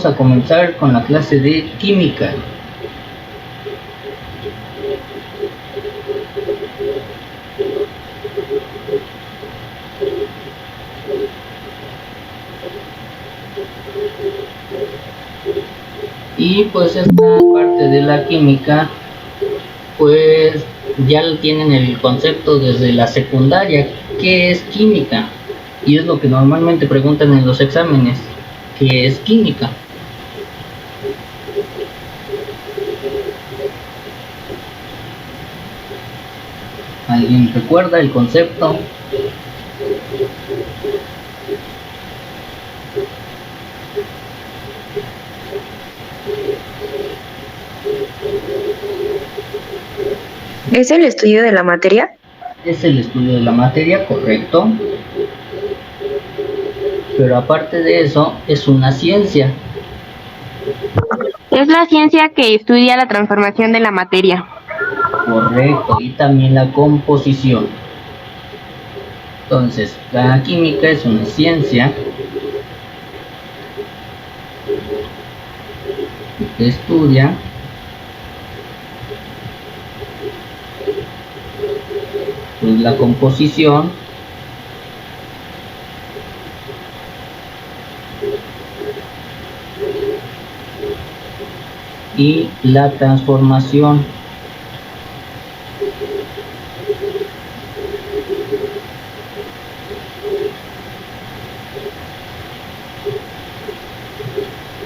vamos a comenzar con la clase de química. Y pues esta parte de la química pues ya tienen el concepto desde la secundaria. ¿Qué es química? Y es lo que normalmente preguntan en los exámenes. ¿Qué es química? ¿Alguien recuerda el concepto? ¿Es el estudio de la materia? Es el estudio de la materia, correcto. Pero aparte de eso, es una ciencia. Es la ciencia que estudia la transformación de la materia. Correcto, y también la composición. Entonces, la química es una ciencia que estudia pues, la composición y la transformación.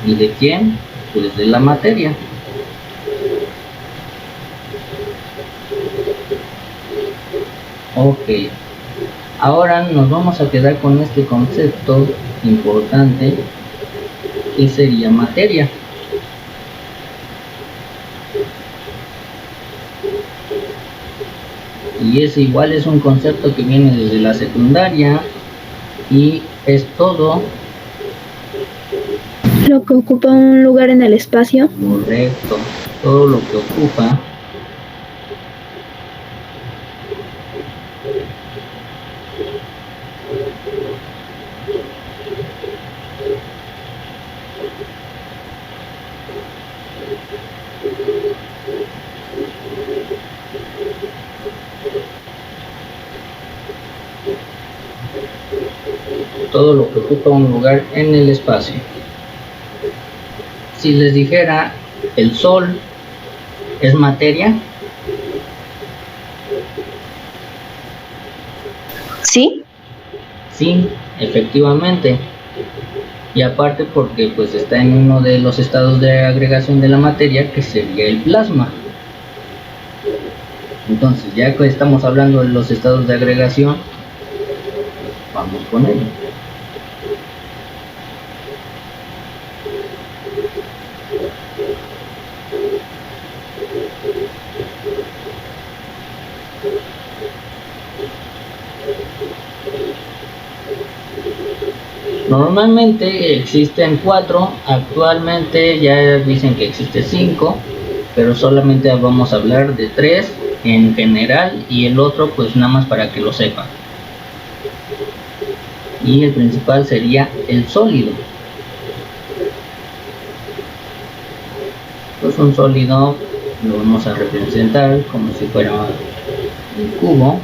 ¿Y de quién? Pues de la materia. Ok, ahora nos vamos a quedar con este concepto importante que sería materia. Y ese igual es un concepto que viene desde la secundaria y es todo lo que ocupa un lugar en el espacio. Correcto, todo lo que ocupa un lugar en el espacio. Si les dijera el Sol es materia. ¿Sí? Sí, efectivamente. Y aparte porque pues está en uno de los estados de agregación de la materia, que sería el plasma. Entonces, ya que estamos hablando de los estados de agregación, vamos con ello. Normalmente existen 4, actualmente ya dicen que existe 5, pero solamente vamos a hablar de 3 en general y el otro pues nada más para que lo sepan. Y el principal sería el sólido. Pues un sólido lo vamos a representar como si fuera un cubo.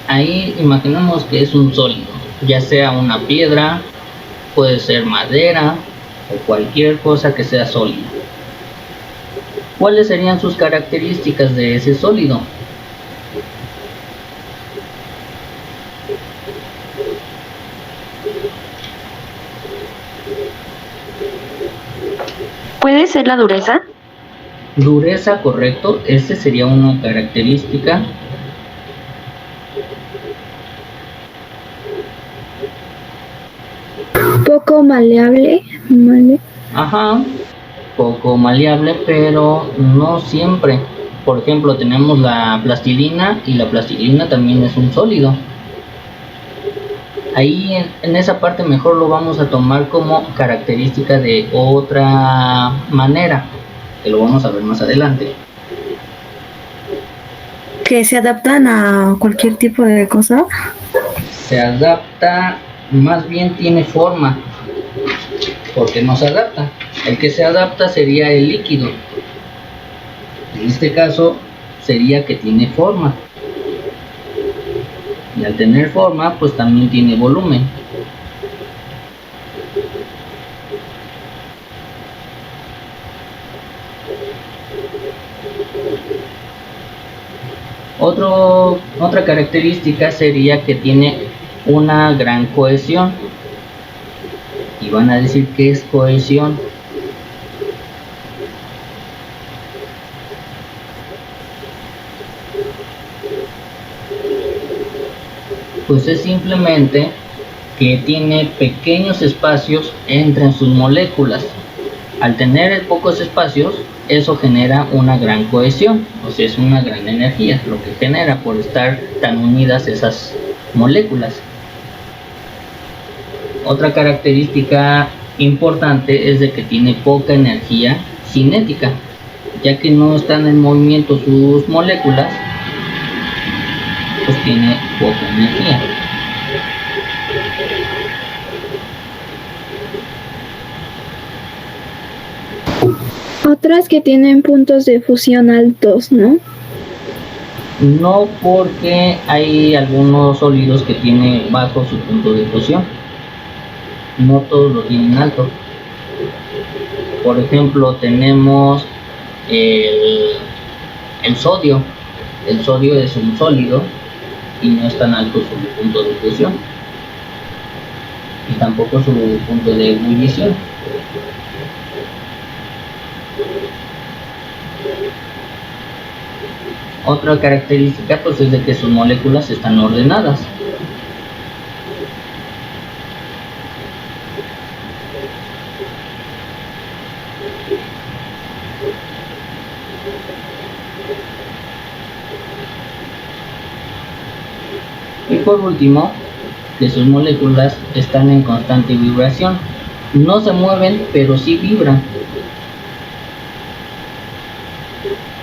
Ahí imaginamos que es un sólido, ya sea una piedra, puede ser madera o cualquier cosa que sea sólida. ¿Cuáles serían sus características de ese sólido? ¿Puede ser la dureza? Dureza, correcto, esa sería una característica. Poco maleable. Ajá, poco maleable, pero no siempre. Por ejemplo, tenemos la plastilina y la plastilina también es un sólido. Ahí en esa parte mejor lo vamos a tomar como característica de otra manera, que lo vamos a ver más adelante. Que se adaptan a cualquier tipo de cosa. Se adapta, más bien tiene forma, porque no se adapta. El que se adapta sería el líquido. En este caso sería que tiene forma. Y al tener forma, pues también tiene volumen. Otra característica sería que tiene una gran cohesión. Y van a decir que es cohesión. Pues es simplemente que tiene pequeños espacios entre sus moléculas. Al tener pocos espacios, eso genera una gran cohesión, o sea, es una gran energía lo que genera por estar tan unidas esas moléculas. Otra característica importante es de que tiene poca energía cinética, ya que no están en movimiento sus moléculas, pues tiene poca energía. Otras que tienen puntos de fusión altos, ¿no? No, porque hay algunos sólidos que tienen bajo su punto de fusión. No todos lo tienen alto. Por ejemplo, tenemos el sodio. El sodio es un sólido y no es tan alto su punto de fusión. Y tampoco su punto de ebullición. Otra característica pues es de que sus moléculas están ordenadas. Y por último, que sus moléculas están en constante vibración. No se mueven, pero sí vibran.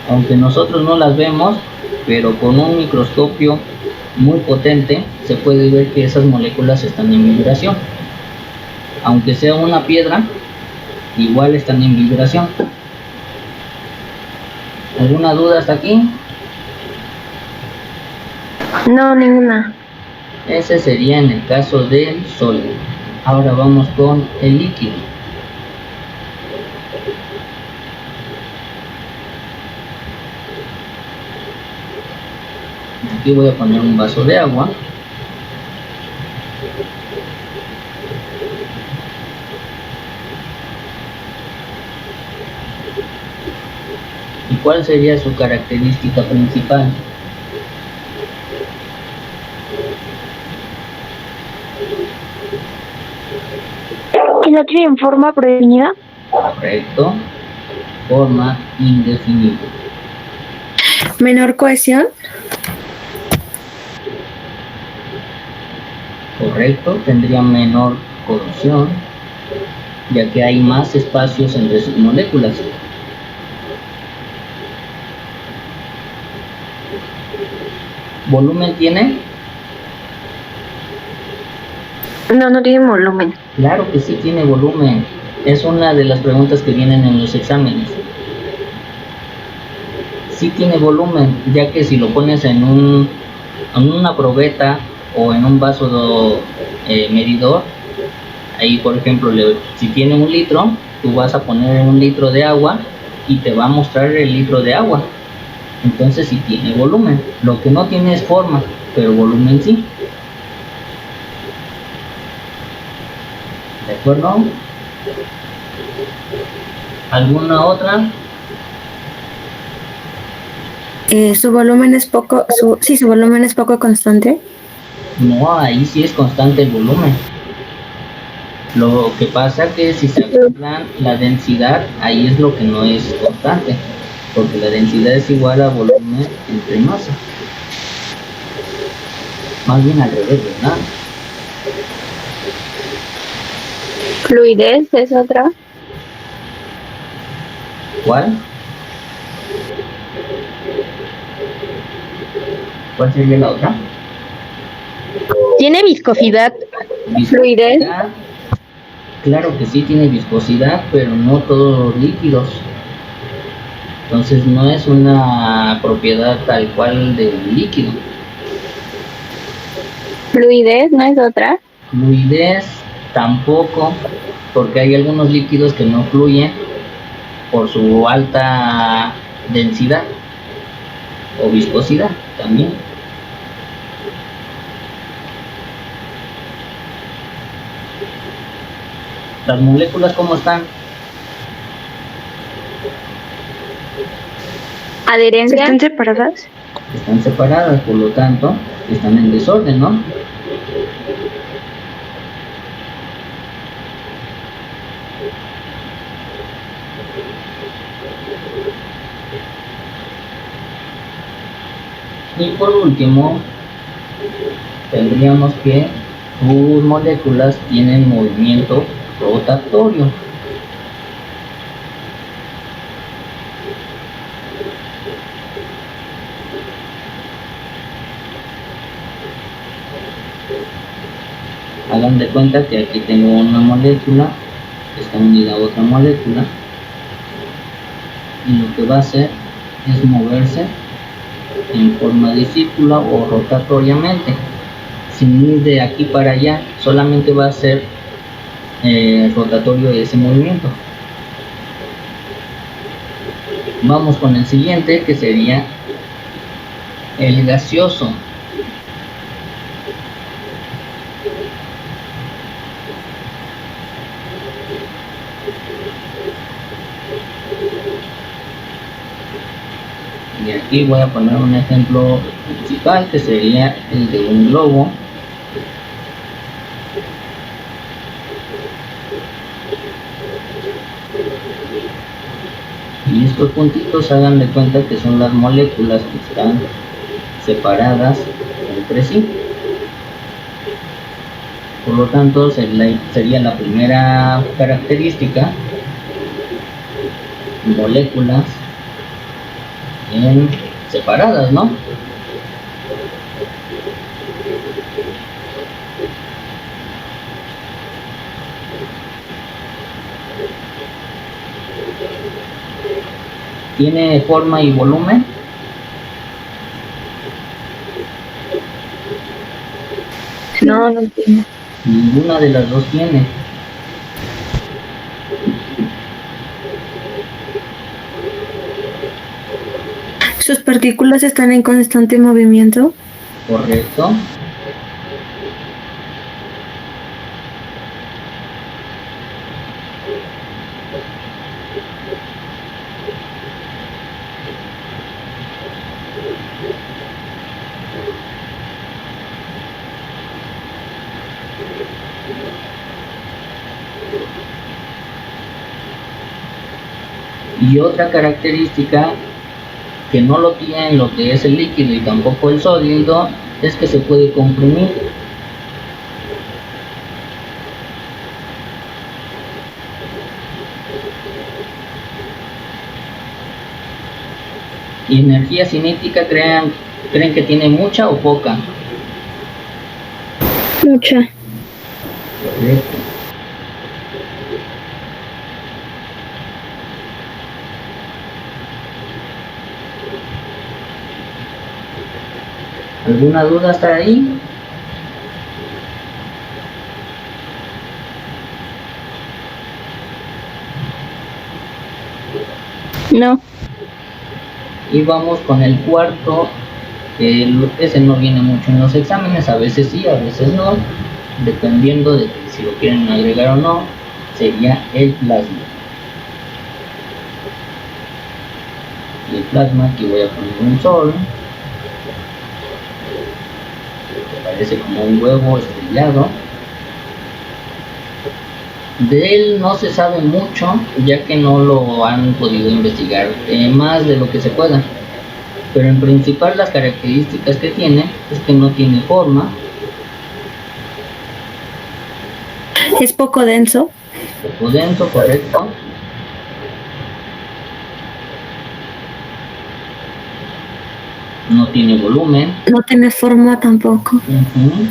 Aunque nosotros no las vemos, pero con un microscopio muy potente se puede ver que esas moléculas están en vibración. Aunque sea una piedra, igual están en vibración. ¿Alguna duda hasta aquí? No, ninguna. Ese sería en el caso del sólido. Ahora vamos con el líquido. Aquí voy a poner un vaso de agua. ¿Y cuál sería su característica principal? ¿Que no tienen forma predefinida? Correcto. Forma indefinida. Menor cohesión. Correcto, tendría menor cohesión, ya que hay más espacios entre sus moléculas. ¿Volumen tiene? No, no tienen volumen. Claro que sí tiene volumen. Es una de las preguntas que vienen en los exámenes. Sí tiene volumen, ya que si lo pones en una probeta o en un vaso medidor, ahí por ejemplo, si tiene 1 litro, tú vas a poner 1 litro de agua y te va a mostrar el litro de agua. Entonces sí tiene volumen. Lo que no tiene es forma, pero volumen sí. ¿De acuerdo? ¿Alguna otra? Su volumen es poco, su volumen es poco constante. No, ahí sí es constante el volumen. Lo que pasa que si se acuerdan la densidad, ahí es lo que no es constante, porque la densidad es igual a volumen entre masa. Más bien al revés, ¿verdad? Fluidez es otra. ¿Cuál? ¿Cuál sería la otra? ¿Tiene viscosidad? Fluidez. Viscosidad. Claro que sí tiene viscosidad, pero no todos los líquidos. Entonces no es una propiedad tal cual del líquido. Fluidez no es otra. Fluidez tampoco, porque hay algunos líquidos que no fluyen por su alta densidad o viscosidad también. Las moléculas, ¿cómo están? Adherencia. ¿Están separadas? Están separadas, por lo tanto, están en desorden, ¿no? Y por último, tendríamos que sus moléculas tienen movimiento rotatorio. Hagan de cuenta que aquí tengo una molécula, está unida a otra molécula, y lo que va a hacer es moverse en forma de círculo o rotatoriamente, sin ir de aquí para allá, solamente va a ser rotatorio ese movimiento. Vamos con el siguiente, que sería el gaseoso. Y aquí voy a poner un ejemplo principal, que sería el de un globo. Y estos puntitos, hagan de cuenta que son las moléculas que están separadas entre sí. Por lo tanto, sería la primera característica: moléculas separadas, ¿no? ¿Tiene forma y volumen? No, no tiene. Ninguna de las dos tiene. ¿Sus partículas están en constante movimiento? Correcto. Y otra característica que no lo tiene lo que es el líquido y tampoco el sólido es que se puede comprimir. Y energía cinética, ¿creen que tiene mucha o poca? Mucha. Correcto. ¿Alguna duda hasta ahí? No. Y vamos con el cuarto, que ese no viene mucho en los exámenes, a veces sí, a veces no, dependiendo de si lo quieren agregar o no, sería el plasma. Y el plasma, aquí voy a poner un sol, que parece como un huevo estrellado. De él no se sabe mucho, ya que no lo han podido investigar más de lo que se pueda. Pero en principal las características que tiene es que no tiene forma. ¿Es poco denso? poco denso, correcto. No tiene volumen. No tiene forma tampoco. Ujú.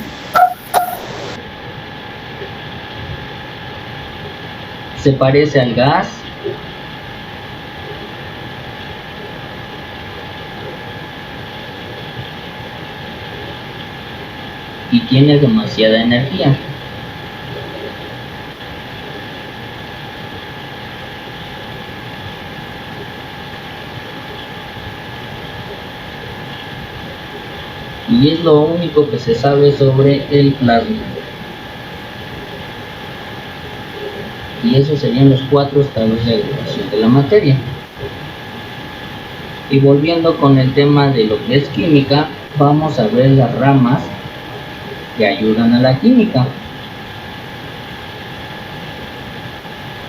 Se parece al gas. Y tiene demasiada energía. Y es lo único que se sabe sobre el plasma. Y esos serían los 4 estados de agrupación de la materia. Y volviendo con el tema de lo que es química, vamos a ver las ramas que ayudan a la química.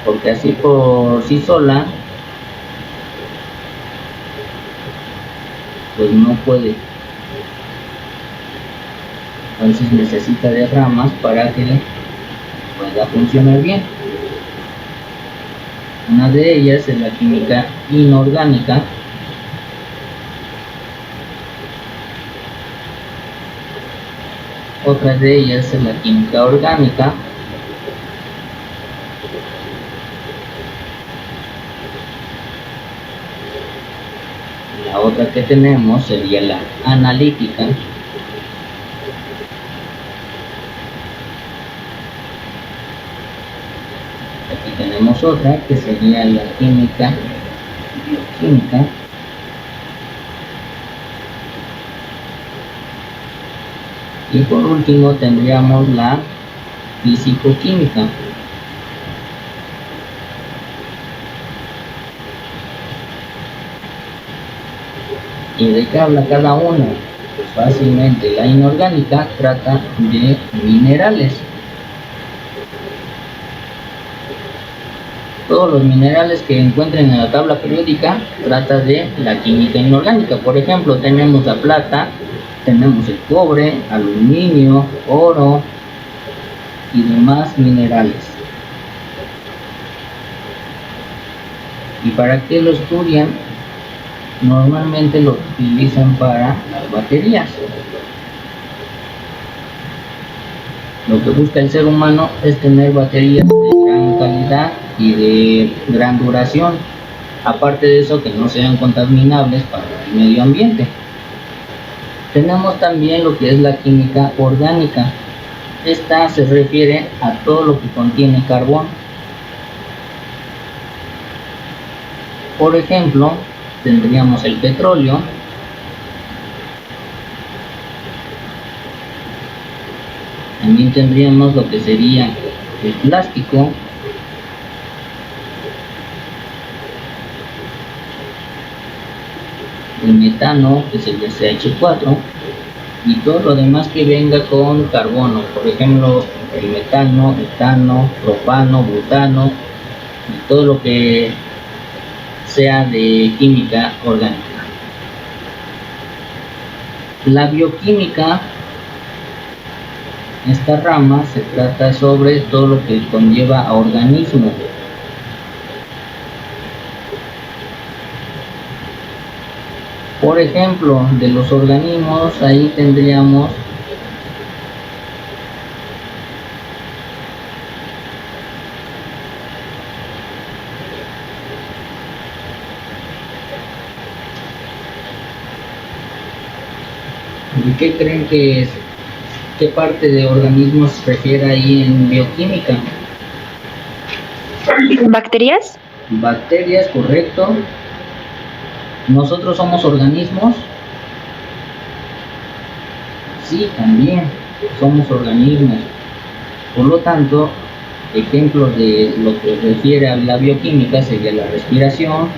Porque así por sí sola, pues no puede. Entonces necesita de ramas para que pueda funcionar bien. Una de ellas es la química inorgánica. Otra de ellas es la química orgánica. La otra que tenemos sería la analítica. Aquí tenemos otra que sería la química bioquímica. Y por último tendríamos la fisicoquímica. ¿Y de qué habla cada una? Pues fácilmente, la inorgánica trata de minerales. Todos los minerales que encuentren en la tabla periódica trata de la química inorgánica. Por ejemplo, tenemos la plata, tenemos el cobre, aluminio, oro y demás minerales. ¿Y para qué lo estudian? Normalmente lo utilizan para las baterías. Lo que busca el ser humano es tener baterías de gran calidad y de gran duración. Aparte de eso, que no sean contaminables para el medio ambiente. Tenemos también lo que es la química orgánica. Esta se refiere a todo lo que contiene carbón. Por ejemplo, tendríamos el petróleo, también tendríamos lo que sería el plástico, el metano, que es el CH4, y todo lo demás que venga con carbono, por ejemplo el metano, etano, propano, butano y todo lo que sea de química orgánica. La bioquímica, esta rama se trata sobre todo lo que conlleva a organismos. Por ejemplo, de los organismos, ahí tendríamos ¿y qué creen que es? ¿Qué parte de organismos se refiere ahí en bioquímica? ¿Bacterias? Bacterias, correcto. ¿Nosotros somos organismos? Sí, también somos organismos. Por lo tanto, ejemplos de lo que refiere a la bioquímica sería la respiración,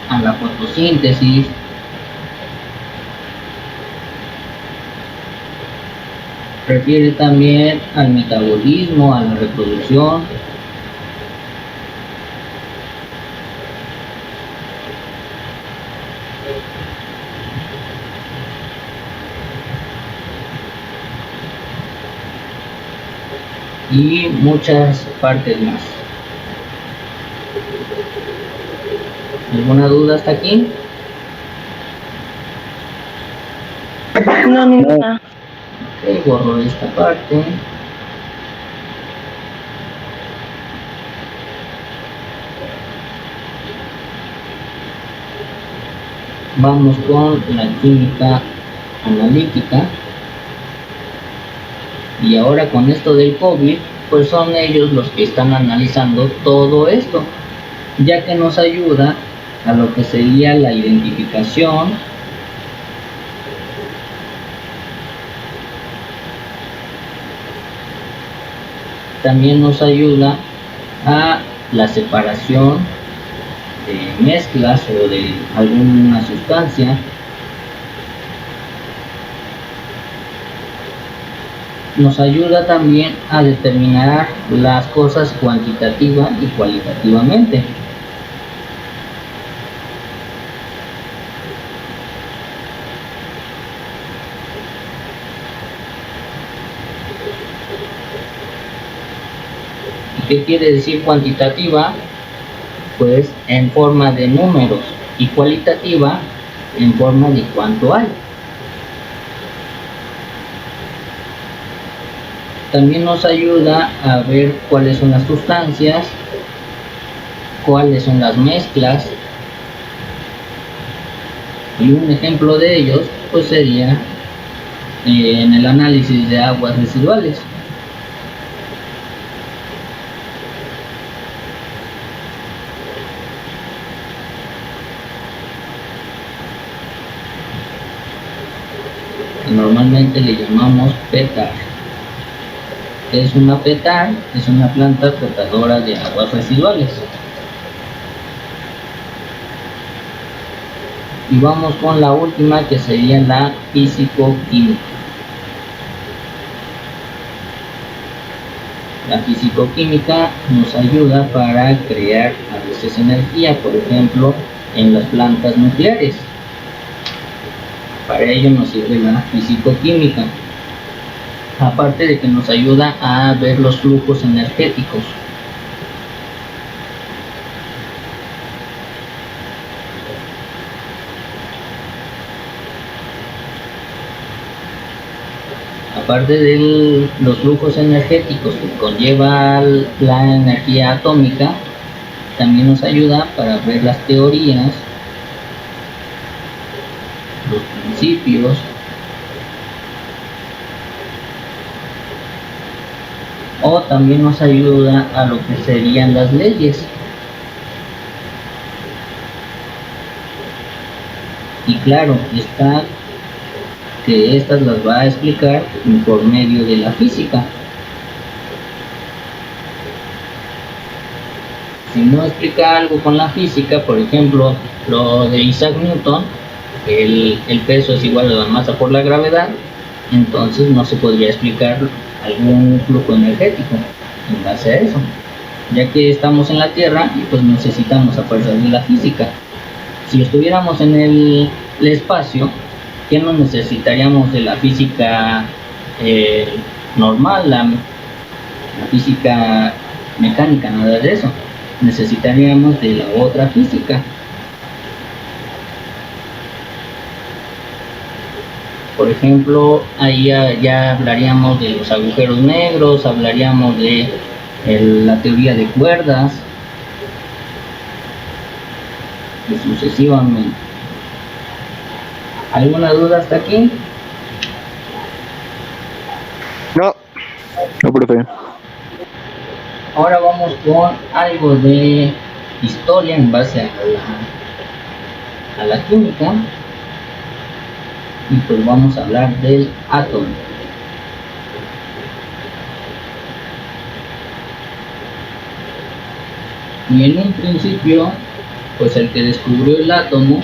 a la fotosíntesis, refiere también al metabolismo, a la reproducción. y muchas partes más. ¿Alguna duda hasta aquí? No, ninguna. Ok, borro esta parte. Vamos con la química analítica. Y ahora con esto del COVID, pues son ellos los que están analizando todo esto, ya que nos ayuda a lo que sería la identificación, también nos ayuda a la separación de mezclas o de alguna sustancia, nos ayuda también a determinar las cosas cuantitativa y cualitativamente. ¿Qué quiere decir cuantitativa? Pues en forma de números, y cualitativa en forma de cuánto hay. También nos ayuda a ver cuáles son las sustancias, cuáles son las mezclas, y un ejemplo de ellos pues sería en el análisis de aguas residuales. Normalmente le llamamos PETAR. Es una PETAR, es una planta tratadora de aguas residuales. Y vamos con la última, que sería la físico-química. La físico-química nos ayuda para crear a veces energía, por ejemplo, en las plantas nucleares. Para ello nos sirve la físico-química. Aparte de que nos ayuda a ver los flujos energéticos. Aparte de los flujos energéticos que conlleva la energía atómica, también nos ayuda para ver las teorías, los principios, o también nos ayuda a lo que serían las leyes. Y claro, está que estas las va a explicar por medio de la física. Si no explica algo con la física, por ejemplo, lo de Isaac Newton, el peso es igual a la masa por la gravedad, entonces no se podría explicar algún flujo energético en base a eso, ya que estamos en la Tierra y pues necesitamos a fuerzas de la física. Si estuviéramos en el espacio, ¿qué no necesitaríamos de la física normal, la física mecánica, nada de eso? Necesitaríamos de la otra física. Por ejemplo, ahí ya hablaríamos de los agujeros negros, hablaríamos de la teoría de cuerdas, y sucesivamente. ¿Alguna duda hasta aquí? No, profe. Ahora vamos con algo de historia en base a la química. Y pues vamos a hablar del átomo. Y en un principio, pues el que descubrió el átomo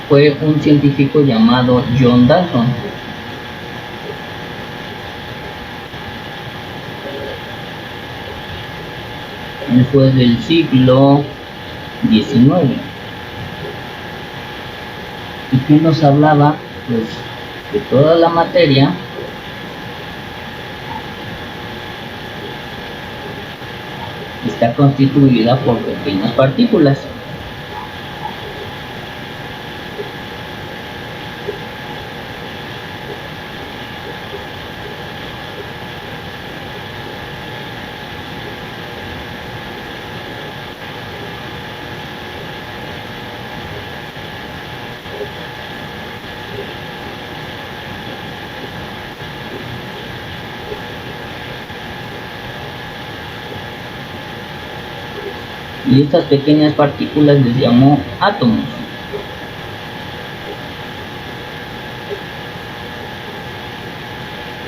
fue un científico llamado John Dalton. Él fue del siglo XIX. ¿Y qué nos hablaba? Pues que toda la materia está constituida por pequeñas partículas. Y estas pequeñas partículas les llamó átomos.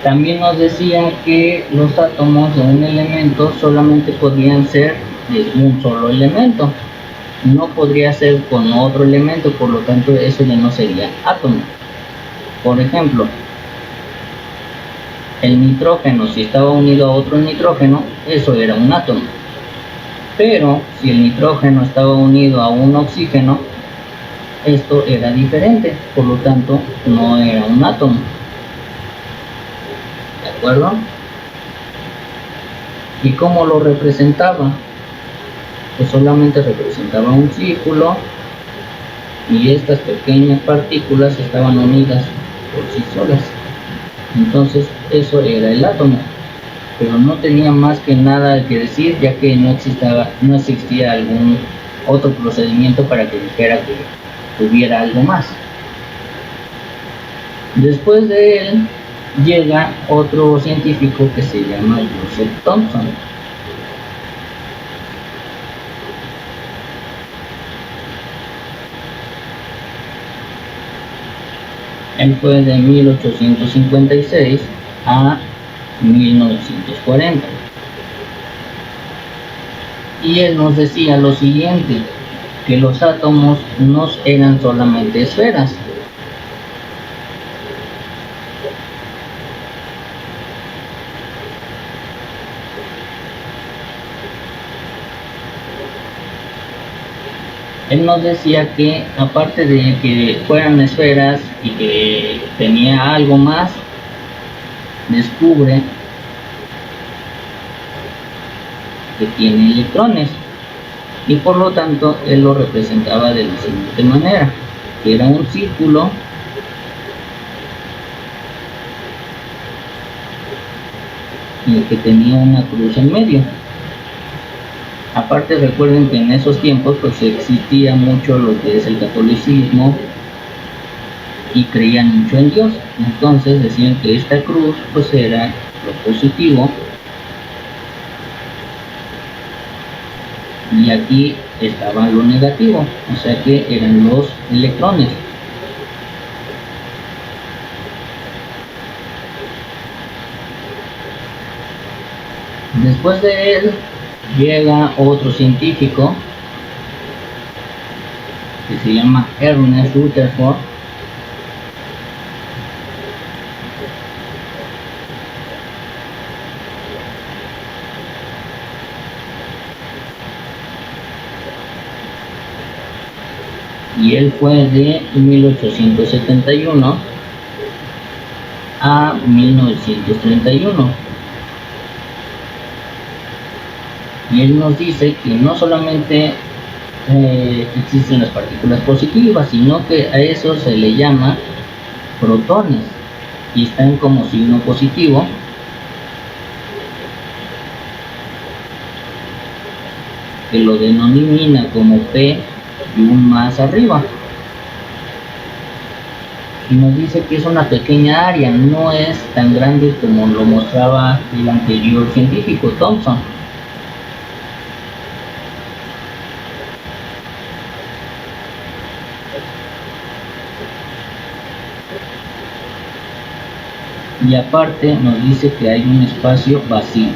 También nos decían que los átomos de un elemento solamente podían ser de un solo elemento, no podría ser con otro elemento, por lo tanto eso ya no sería átomo. Por ejemplo, el nitrógeno, si estaba unido a otro nitrógeno, eso era un átomo. Pero si el nitrógeno estaba unido a un oxígeno, esto era diferente, por lo tanto no era un átomo. ¿De acuerdo? ¿Y cómo lo representaba? Pues solamente representaba un círculo y estas pequeñas partículas estaban unidas por sí solas. Entonces eso era el átomo, pero no tenía más que nada que decir, ya que no existía algún otro procedimiento para que dijera que tuviera algo más. Después de él llega otro científico que se llama Joseph Thomson. Él fue de 1856 a 1940. Y él nos decía lo siguiente, que los átomos no eran solamente esferas. Él nos decía que aparte de que fueran esferas y que tenía algo más, descubre que tiene electrones, y por lo tanto él lo representaba de la siguiente manera, que era un círculo y que tenía una cruz en medio. Aparte, recuerden que en esos tiempos pues existía mucho lo que es el catolicismo y creían mucho en Dios. Entonces decían que esta cruz pues era lo positivo y aquí estaba lo negativo, o sea que eran los electrones. Después de él llega otro científico que se llama Ernest Rutherford, y él fue de 1871 a 1931. Y él nos dice que no solamente existen las partículas positivas, sino que a eso se le llama protones y están como signo positivo, que lo denomina como P y un más arriba, y nos dice que es una pequeña área, no es tan grande como lo mostraba el anterior científico Thomson. Y aparte nos dice que hay un espacio vacío.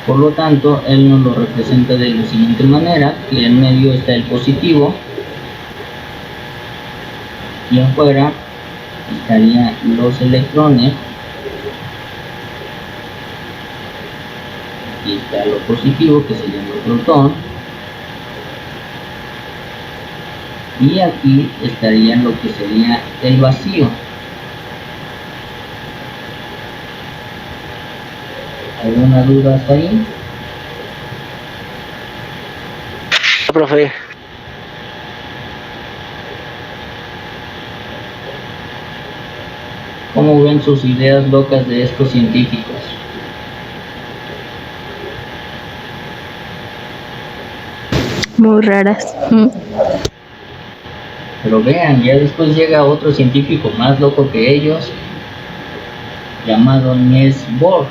Por lo tanto, él nos lo representa de la siguiente manera, que en medio está el positivo y afuera estarían los electrones. Aquí está lo positivo, que se llama protón, y aquí estaría lo que sería el vacío. ¿Alguna duda hasta ahí? Profe. ¿Cómo ven sus ideas locas de estos científicos? Muy raras. Pero vean, ya después llega otro científico más loco que ellos, llamado Niels Bohr.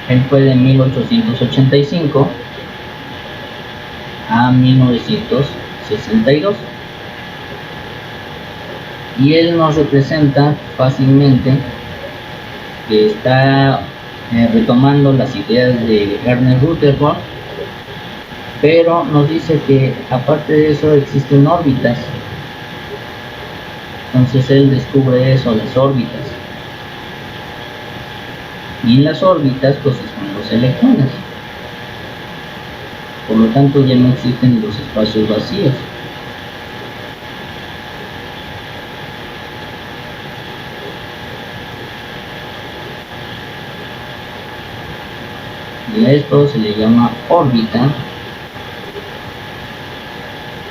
Él fue de 1885 a 1962. Y él nos representa fácilmente que está retomando las ideas de Ernest Rutherford, pero nos dice que aparte de eso existen órbitas. Entonces él descubre eso, las órbitas. Y en las órbitas pues están los electrones. Por lo tanto ya no existen los espacios vacíos. Y a esto se le llama órbita,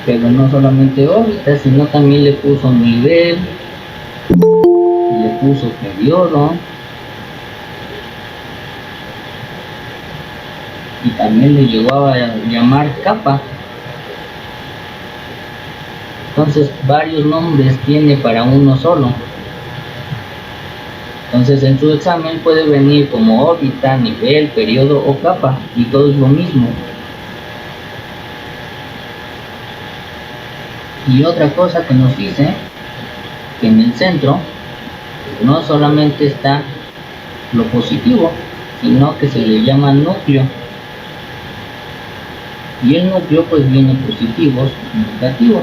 pero no solamente órbita, sino también le puso nivel, le puso periodo, y también le llegó a llamar capa. Entonces varios nombres tiene para uno solo. Entonces en su examen puede venir como órbita, nivel, periodo o capa, y todo es lo mismo. Y otra cosa que nos dice, que en el centro no solamente está lo positivo, sino que se le llama núcleo. Y el núcleo pues viene positivos y negativos.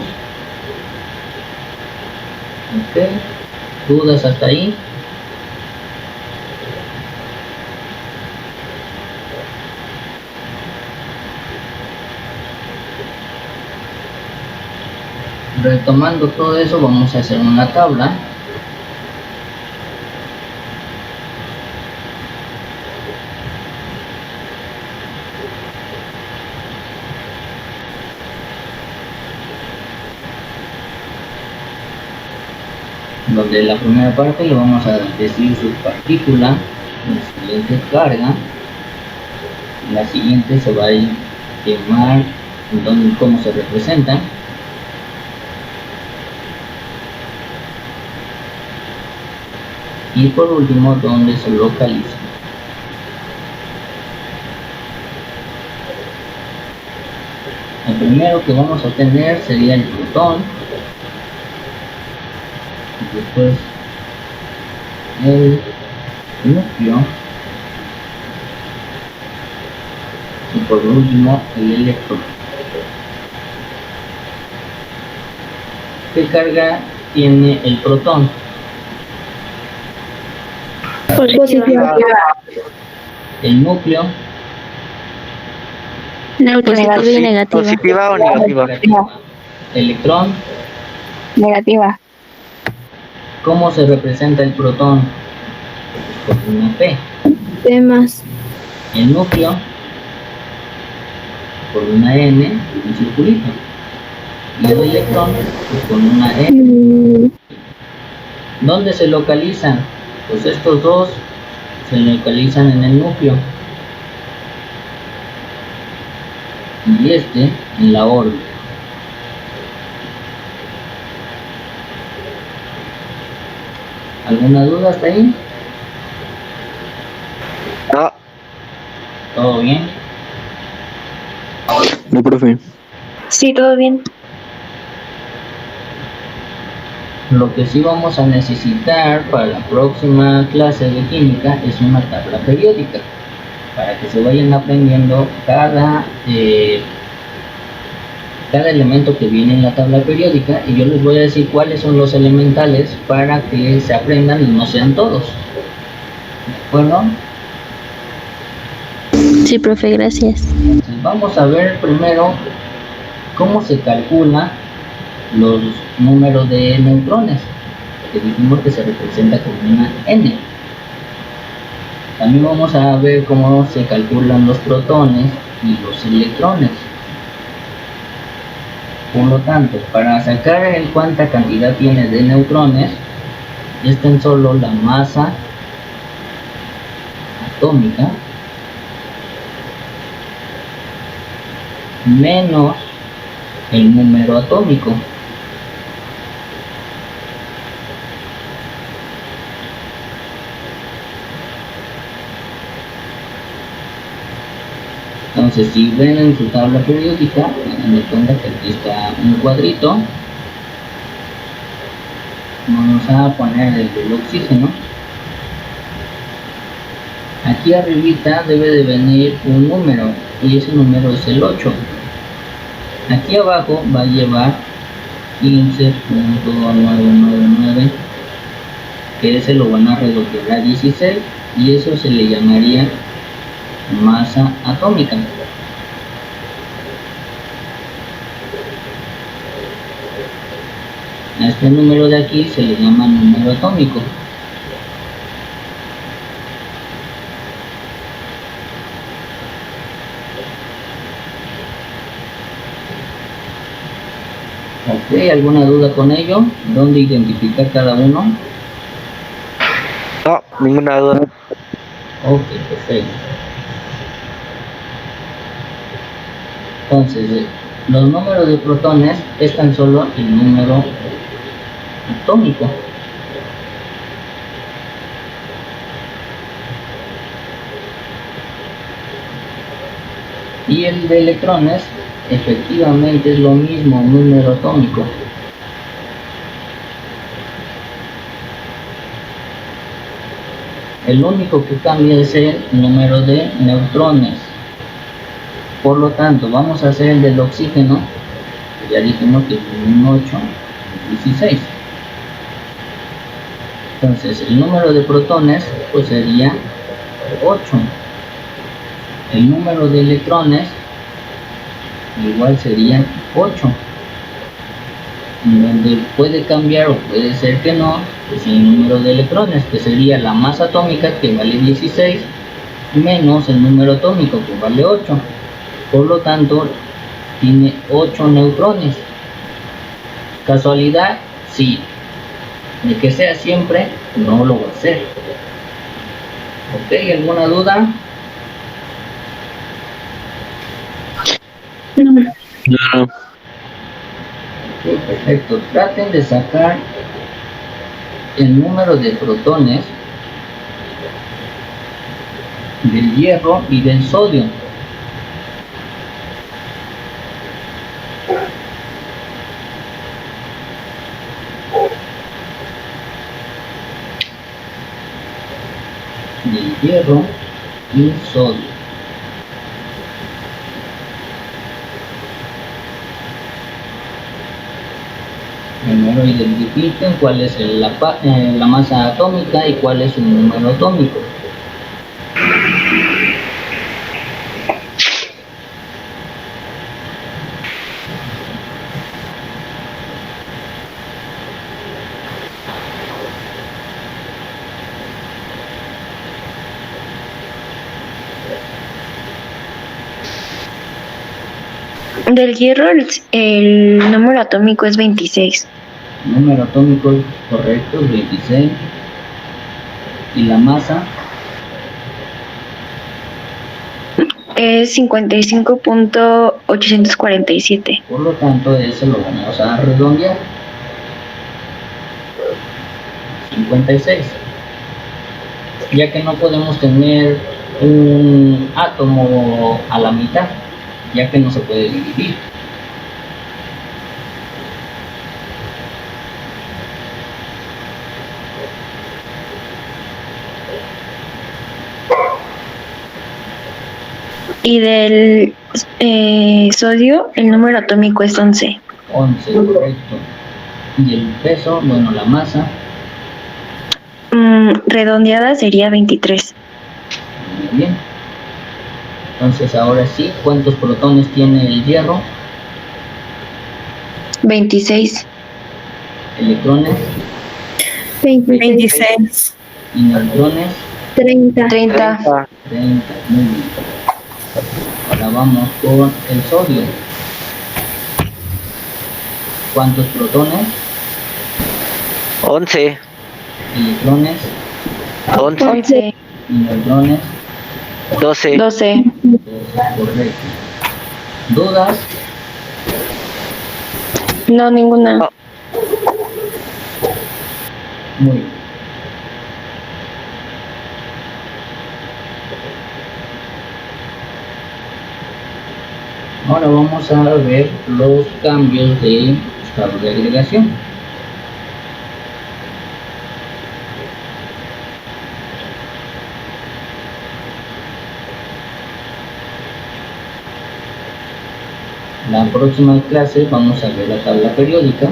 Ok, ¿dudas hasta ahí? Retomando todo eso, vamos a hacer una tabla. Donde la primera parte le vamos a decir su partícula, la siguiente carga, la siguiente se va a llamar cómo se representa, y por último dónde se localiza. El primero que vamos a tener sería el protón, después el núcleo y por último el electrón. ¿Qué carga tiene el protón? Positiva. El núcleo. Positiva y negativa. ¿Positiva o negativa? Electrón. Negativa. ¿Cómo se representa el protón? Con una P. Temas. El núcleo por una N, un circulito. Y el electrón pues, con una N. ¿Dónde se localizan? Pues estos dos se localizan en el núcleo y este en la órbita. ¿Alguna duda hasta ahí? No. ¿Todo bien? No, profe. Sí, todo bien. Lo que sí vamos a necesitar para la próxima clase de química es una tabla periódica, para que se vayan aprendiendo cada elemento que viene en la tabla periódica, y yo les voy a decir cuáles son los elementales para que se aprendan y no sean todos. ¿De acuerdo? Sí, profe, gracias. Entonces vamos a ver primero ¿Cómo se calcula los números de neutrones? Que dijimos que se representa con una n. También vamos a ver cómo se calculan los protones y los electrones. Por lo tanto, para sacar el cuánta cantidad tiene de neutrones, es tan solo la masa atómica menos el número atómico. Entonces, si ven en su tabla periódica, hagan de cuenta que aquí está un cuadrito. Vamos a poner el del oxígeno. Aquí arribita debe de venir un número, y ese número es el 8. Aquí abajo va a llevar 15.999, que ese lo van a redondear a 16, y eso se le llamaría masa atómica. A este número de aquí se le llama número atómico. Ok, ¿alguna duda con ello? ¿Dónde identificar cada uno? No, ninguna duda. Ok, perfecto. Entonces, los números de protones es tan solo el número atómico. Y el de electrones efectivamente es lo mismo, número atómico. El único que cambia es el número de neutrones. Por lo tanto, vamos a hacer el del oxígeno. Ya dijimos que es un 8, 16. Entonces, el número de protones pues sería 8. El número de electrones igual sería 8. Donde puede cambiar o puede ser que no, pues el número de electrones, que sería la masa atómica, que vale 16, menos el número atómico, que vale 8. Por lo tanto, tiene 8 neutrones. ¿Casualidad? Sí. De que sea siempre, no lo va a ser. Ok, ¿alguna duda? No. No. Ok, perfecto. Traten de sacar el número de protones del hierro y del sodio. Del hierro y sodio. Primero identifiquen cuál es la masa atómica y cuál es su número atómico. Del hierro el número atómico es 26. Número atómico correcto es 26. Y la masa Es 55.847. por lo tanto, eso lo vamos a redondear. 56. Ya que no podemos tener un átomo a la mitad, ya que no se puede dividir. Y del sodio el número atómico es 11. 11, correcto. Y el peso, bueno, la masa, Redondeada sería 23. muy bien. Entonces ahora sí, ¿cuántos protones tiene el hierro? 26. Electrones Veintiséis. 26. y neutrones 30. 30. 30. Muy bien. Ahora vamos con el sodio. ¿Cuántos protones? 11. Electrones 11. 11. y neutrones. 12. 12. Correcto. ¿Dudas? No, ninguna. No. Muy bien. Ahora vamos a ver los cambios de estado de agregación. La próxima clase vamos a ver la tabla periódica.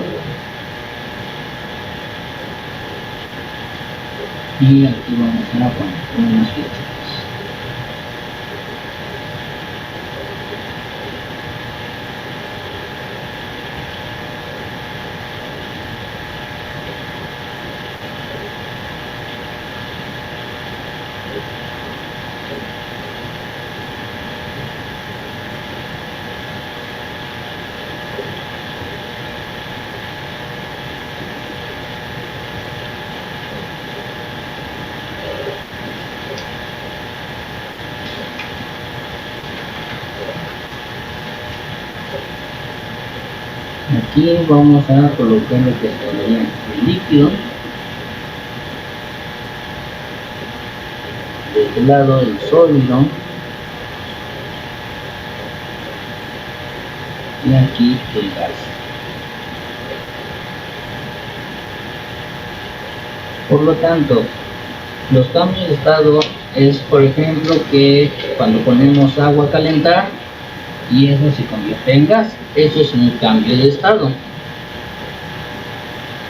Y aquí vamos a poner unas flechitas. Aquí vamos a colocar lo que sería el líquido. De este lado el sólido. Y aquí el gas. Por lo tanto, los cambios de estado es, por ejemplo, que cuando ponemos agua a calentar y eso se convierte en gas, eso es un cambio de estado.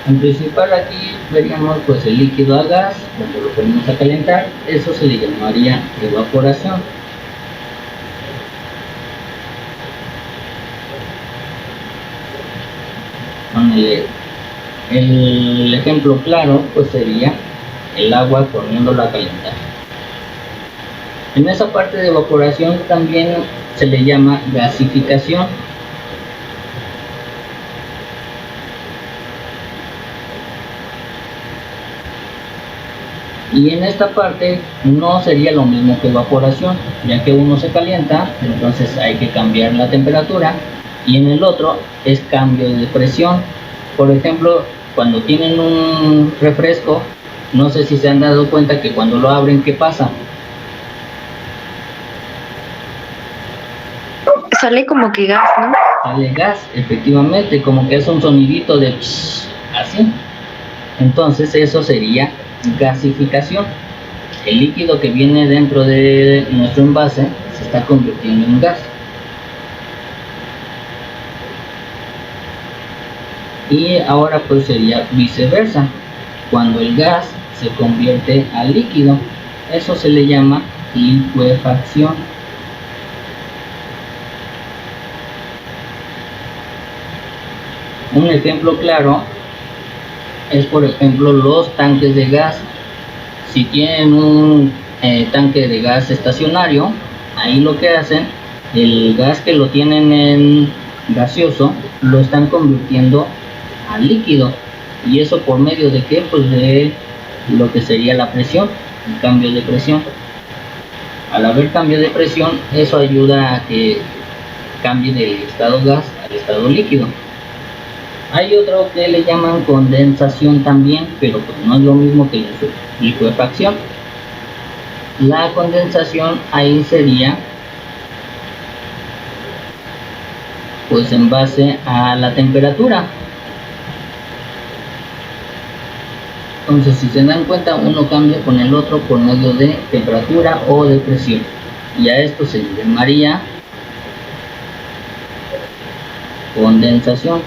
En principal aquí veríamos pues el líquido a gas, cuando lo ponemos a calentar, eso se le llamaría evaporación. El ejemplo claro pues sería el agua poniéndola a calentar. En esa parte de evaporación también se le llama gasificación. Y en esta parte no sería lo mismo que evaporación, ya que uno se calienta, entonces hay que cambiar la temperatura, y en el otro es cambio de presión. Por ejemplo, cuando tienen un refresco, no sé si se han dado cuenta que cuando lo abren, ¿qué pasa? Sale como que gas, ¿no? Sale gas, efectivamente, como que es un sonidito de pss, así. Entonces eso sería gasificación. El líquido que viene dentro de nuestro envase se está convirtiendo en gas. Y ahora pues sería viceversa. Cuando el gas se convierte a líquido, eso se le llama licuefacción. Un ejemplo claro es, por ejemplo, los tanques de gas. Si tienen un tanque de gas estacionario, ahí lo que hacen, el gas que lo tienen en gaseoso, lo están convirtiendo a líquido. ¿Y eso por medio de qué? Pues de lo que sería la presión, el cambio de presión. Al haber cambio de presión, eso ayuda a que cambie del estado gas al estado líquido. Hay otro que le llaman condensación también, pero pues no es lo mismo que la licuefacción. La condensación ahí sería pues en base a la temperatura. Entonces, si se dan cuenta, uno cambia con el otro por medio de temperatura o de presión, y a esto se le llamaría condensación.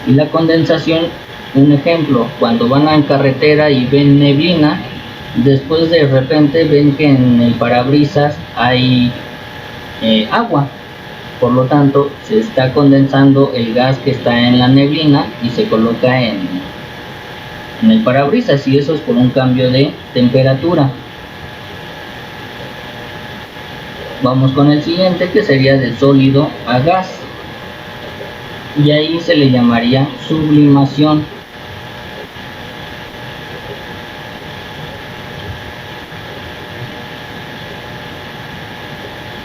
Y la condensación, un ejemplo, cuando van en carretera y ven neblina, Después de repente ven que en el parabrisas hay agua, por lo tanto se está condensando el gas que está en la neblina y se coloca en el parabrisas, y eso es por un cambio de temperatura. Vamos con el siguiente, que sería de sólido a gas, y ahí se le llamaría sublimación.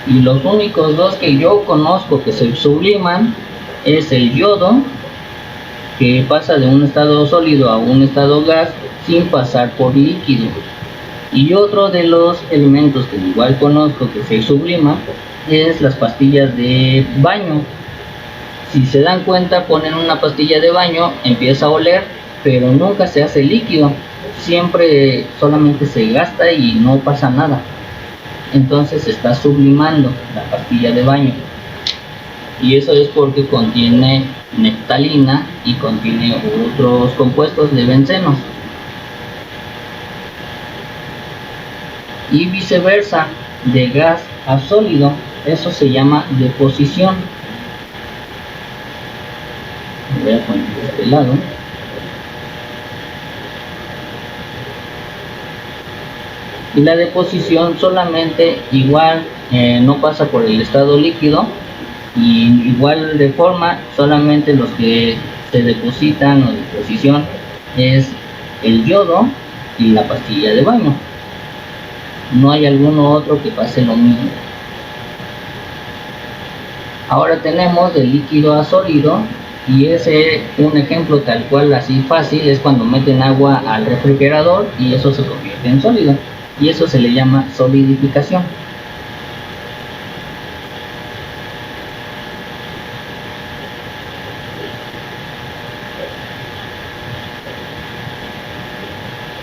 Y los únicos dos que yo conozco que se subliman es el yodo, que pasa de un estado sólido a un estado gas sin pasar por líquido. Y otro de los elementos que igual conozco que se sublima es las pastillas de baño. Si se dan cuenta, ponen una pastilla de baño, empieza a oler, pero nunca se hace líquido, siempre solamente se gasta y no pasa nada. Entonces se está sublimando la pastilla de baño, y eso es porque contiene neftalina y contiene otros compuestos de bencenos. Y viceversa, de gas a sólido, eso se llama deposición. Voy a poner de este lado. Y la deposición solamente igual no pasa por el estado líquido, y igual de forma solamente los que se depositan o deposición es el yodo y la pastilla de baño. No hay alguno otro que pase lo mismo. Ahora tenemos de líquido a sólido, y ese un ejemplo tal cual así fácil es cuando meten agua al refrigerador y eso se convierte en sólido, y eso se le llama solidificación.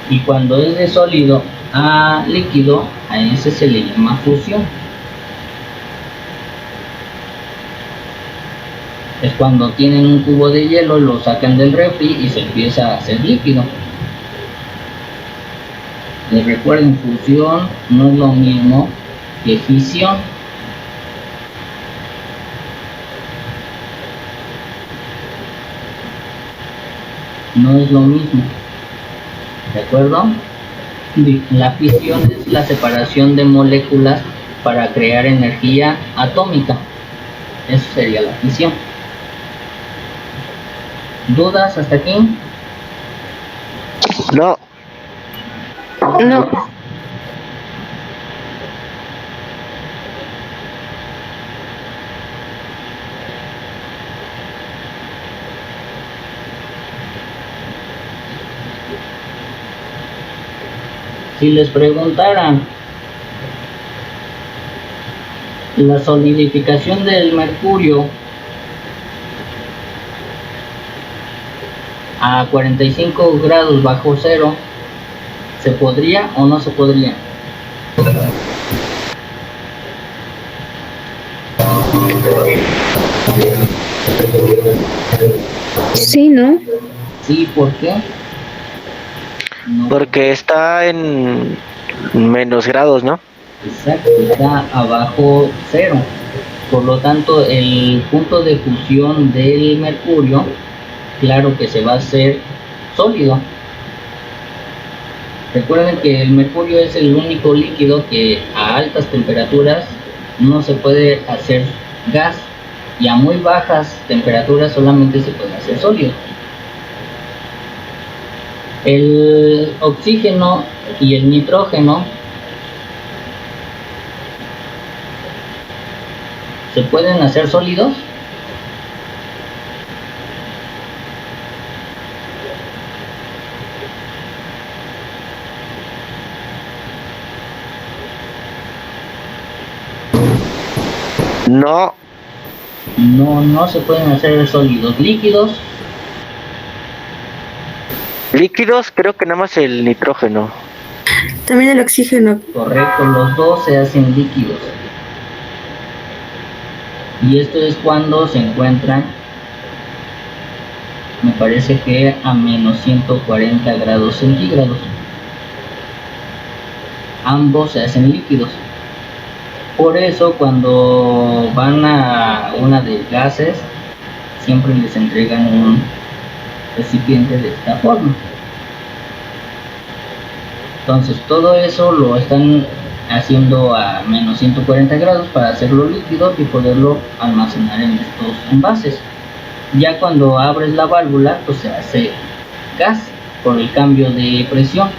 Y cuando es de sólido a líquido, a ese se le llama fusión. Es cuando tienen un cubo de hielo, lo sacan del refri y se empieza a hacer líquido. Les recuerden, fusión no es lo mismo que fisión. No es lo mismo. ¿De acuerdo? La fisión es la separación de moléculas para crear energía atómica. Eso sería la fisión. ¿Dudas hasta aquí? No. No. Si les preguntaran la solidificación del mercurio a 45 grados bajo cero, ¿se podría o no se podría? Sí, ¿no? Sí, ¿por qué? No. Porque está en menos grados, ¿no? Exacto, está abajo cero. Por lo tanto, el punto de fusión del mercurio, claro que se va a hacer sólido. Recuerden que el mercurio es el único líquido que a altas temperaturas no se puede hacer gas, y a muy bajas temperaturas solamente se puede hacer sólido. El oxígeno y el nitrógeno se pueden hacer sólidos. No. No se pueden hacer sólidos. Líquidos, Líquidos, creo que nada más el nitrógeno. También el oxígeno. correcto, los dos se hacen líquidos. Y esto es cuando se encuentran, me parece que a menos 140 grados centígrados. ambos se hacen líquidos. Por eso cuando van a una de gases, siempre les entregan un recipiente de esta forma. Entonces todo eso lo están haciendo a menos 140 grados para hacerlo líquido y poderlo almacenar en estos envases. Ya cuando abres la válvula, pues se hace gas por el cambio de presión.